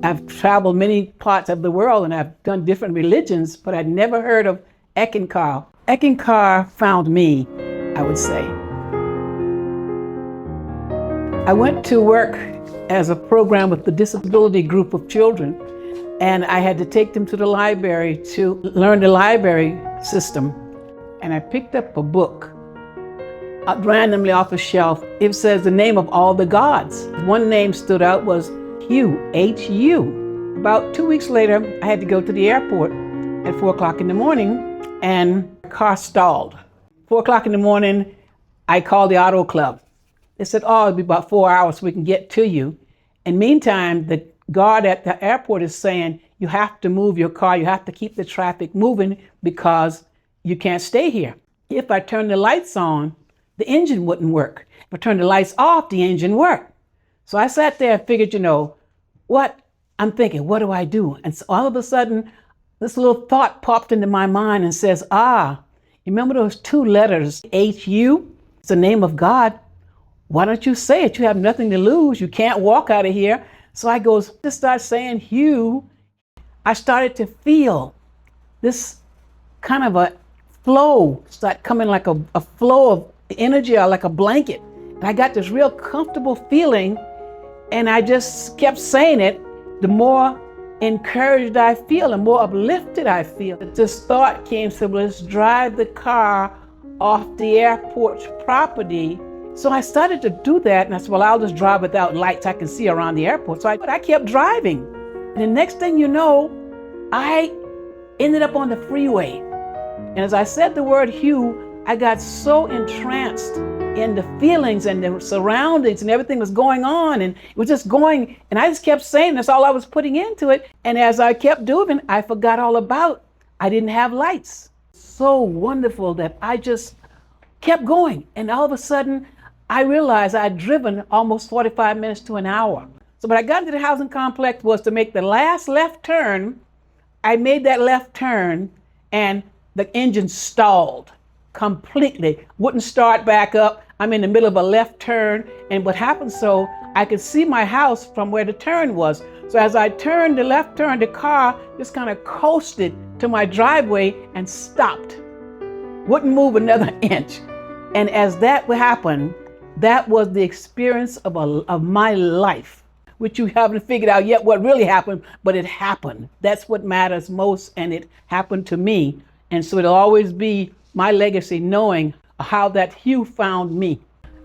I've traveled many parts of the world and I've done different religions, but I'd never heard of Eckankar. Eckankar found me, I would say. I went to work as a program with the disability group of children, and I had to take them to the library to learn the library system. And I picked up a book randomly off a shelf. It says the name of all the gods. One name stood out was Hu, H-U. About 2 weeks later, I had to go to the airport at 4 o'clock in the morning, and the car stalled. 4 o'clock in the morning, I called the auto club. They said, oh, it'll be about 4 hours so we can get to you. And meantime, the guard at the airport is saying, you have to move your car, you have to keep the traffic moving because you can't stay here. If I turn the lights on, the engine wouldn't work. If I turn the lights off, the engine worked. So I sat there and figured, I'm thinking, what do I do? And so all of a sudden, this little thought popped into my mind and says, you remember those 2 letters, H-U? It's the name of God. Why don't you say it? You have nothing to lose. You can't walk out of here. So I just start saying Hugh. I started to feel this kind of a flow start coming, like a flow of energy, or like a blanket. And I got this real comfortable feeling, and I just kept saying it. The more encouraged I feel, the more uplifted I feel. This thought came, so let's drive the car off the airport's property. So I started to do that, and I said, well, I'll just drive without lights. I can see around the airport. So I kept driving. And the next thing you know, I ended up on the freeway. And as I said the word Hugh, I got so entranced in the feelings and the surroundings, and everything was going on, and it was just going, and I just kept saying that's all I was putting into it. And as I kept doing, I forgot all about I didn't have lights. So wonderful that I just kept going. And all of a sudden, I realized I'd driven almost 45 minutes to an hour. So when I got into the housing complex was to make the last left turn. I made that left turn, and the engine stalled completely, wouldn't start back up. I'm in the middle of a left turn, and what happened, so I could see my house from where the turn was. So as I turned the left turn, the car just kind of coasted to my driveway and stopped. Wouldn't move another inch. And as that happened, that was the experience of my life, which you haven't figured out yet what really happened, but it happened. That's what matters most, and it happened to me. And so it'll always be my legacy, knowing how that Hugh found me.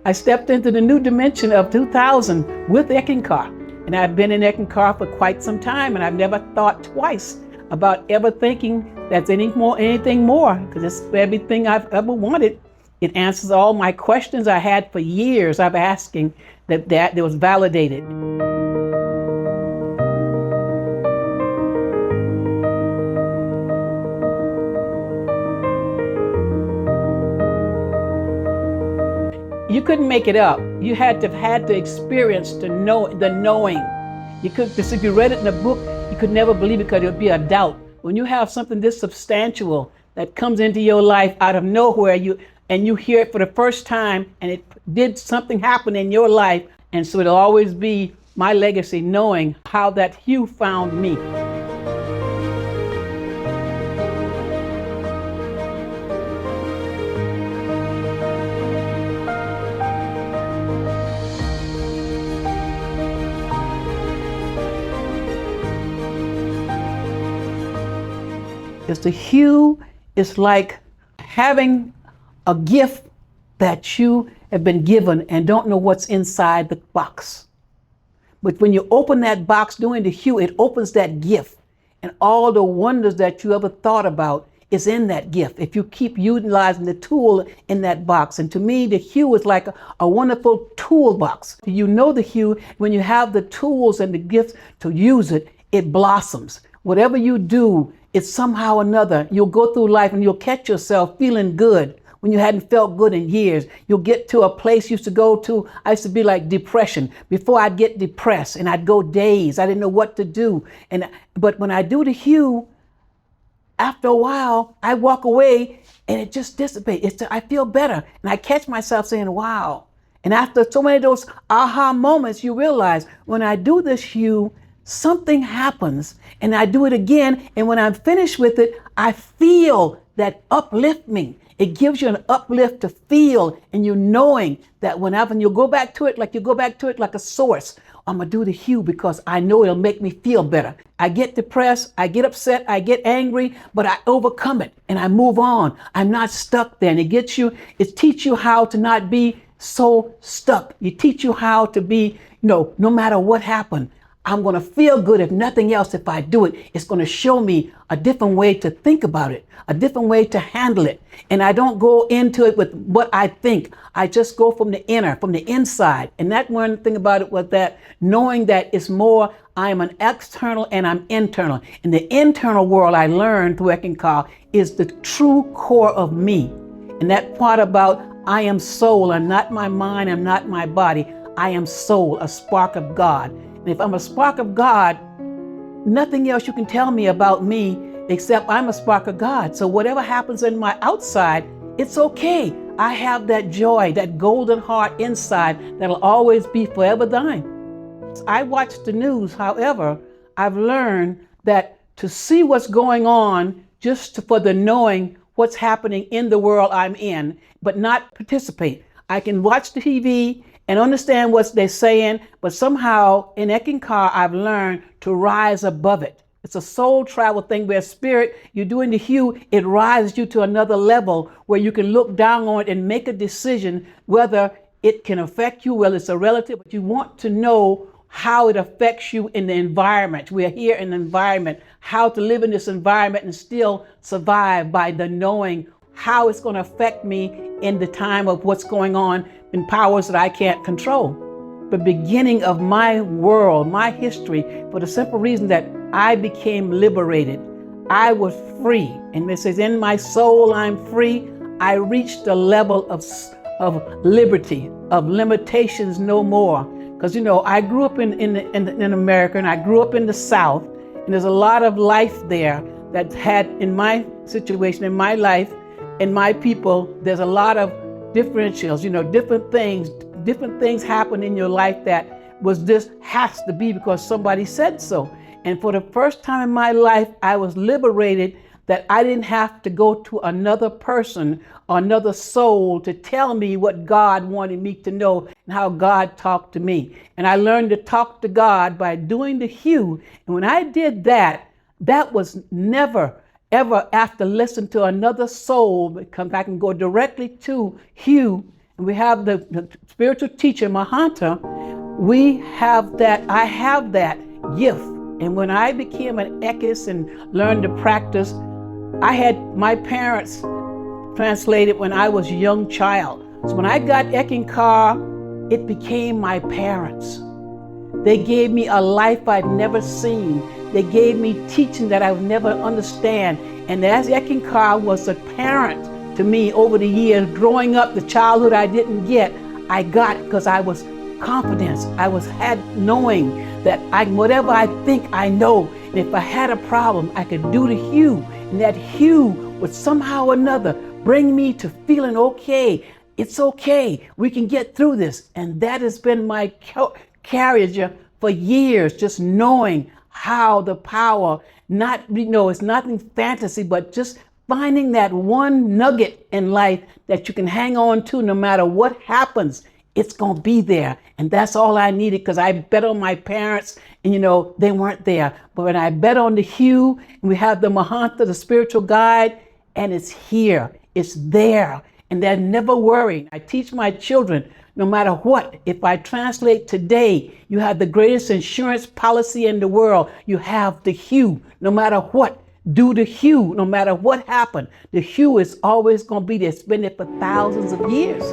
I stepped into the new dimension of 2000 with Eckankar, and I've been in Eckankar for quite some time, and I've never thought twice about ever thinking that's anything more, because it's everything I've ever wanted. It answers all my questions I had for years. I've asking that was validated. You couldn't make it up. You had to experience to know the knowing. Because if you read it in a book, you could never believe it because it would be a doubt. When you have something this substantial that comes into your life out of nowhere, you hear it for the first time, and it did something happen in your life. And so it'll always be my legacy, knowing how that Hugh found me. The Hugh is like having a gift that you have been given and don't know what's inside the box. But when you open that box doing the Hugh, it opens that gift, and all the wonders that you ever thought about is in that gift if you keep utilizing the tool in that box. And to me, the Hugh is like a wonderful toolbox. You know the Hugh, when you have the tools and the gifts to use it, it blossoms. Whatever you do, it's somehow or another, you'll go through life and you'll catch yourself feeling good when you hadn't felt good in years. You'll get to a place you used to go to. I used to be like depression. Before I'd get depressed and I'd go days. I didn't know what to do. But when I do the Hugh, after a while, I walk away and it just dissipates. I feel better. And I catch myself saying, wow. And after so many of those aha moments, you realize when I do this Hugh, something happens and I do it again. And when I'm finished with it, I feel that upliftment. It gives you an uplift to feel, and you knowing that whenever you go back to it, like you go back to it like a source. I'm gonna do the hue because I know it'll make me feel better. I get depressed, I get upset, I get angry, but I overcome it and I move on. I'm not stuck there. And it teaches you how to not be so stuck. It teach you how to be, no matter what happened, I'm going to feel good. If nothing else, if I do it, it's going to show me a different way to think about it, a different way to handle it. And I don't go into it with what I think. I just go from the inner, from the inside. And that one thing about it was that knowing that it's more, I'm an external and I'm internal. In the internal world, I learned through Eckankar is the true core of me. And that part about I am soul, I'm not my mind, I'm not my body. I am soul, a spark of God. And if I'm a spark of God, nothing else you can tell me about me except I'm a spark of God. So whatever happens in my outside, it's okay. I have that joy, that golden heart inside that'll always be forever thine. I watch the news. However, I've learned that to see what's going on for the knowing what's happening in the world I'm in, but not participate. I can watch the TV and understand what they're saying, but somehow in Eckankar, I've learned to rise above it. It's a soul travel thing where spirit, you're doing the hue, it rises you to another level where you can look down on it and make a decision whether it can affect you. Well, it's a relative, but you want to know how it affects you in the environment. We are here in the environment, how to live in this environment and still survive by the knowing how it's going to affect me in the time of what's going on in powers that I can't control. The beginning of my world, my history, for the simple reason that I became liberated. I was free. And it says, in my soul, I'm free. I reached the level of liberty, of limitations no more. Because, I grew up in America, and I grew up in the South, and there's a lot of life there that had, in my situation, in my life, in my people, there's a lot of differentials, different things happen in your life that has to be because somebody said so. And for the first time in my life, I was liberated that I didn't have to go to another person or another soul to tell me what God wanted me to know and how God talked to me. And I learned to talk to God by doing the hue. And when I did that, that was never, ever after listening to another soul, come back and go directly to hue. And we have the spiritual teacher, Mahanta. I have that gift. And when I became an Ekis and learned to practice, I had my parents translated when I was a young child. So when I got Eckankar, it became my parents. They gave me a life I'd never seen. They gave me teaching that I would never understand. And as Eckankar was a parent to me over the years, growing up, the childhood I didn't get, I got because I was confidence. had knowing that whatever I think I know, and if I had a problem, I could do the hue, and that hue would somehow or another bring me to feeling okay. It's okay. We can get through this, and that has been my carriage for years. Just knowing how the power, it's nothing fantasy, but just finding that one nugget in life that you can hang on to no matter what happens. It's going to be there. And that's all I needed because I bet on my parents and, they weren't there. But when I bet on the hue, and we have the Mahanta, the spiritual guide, and it's here, it's there. And they're never worried. I teach my children, no matter what, if I translate today, you have the greatest insurance policy in the world. You have the hue, no matter what. Do the hue, no matter what happened. The hue is always going to be there. It's been there for thousands of years.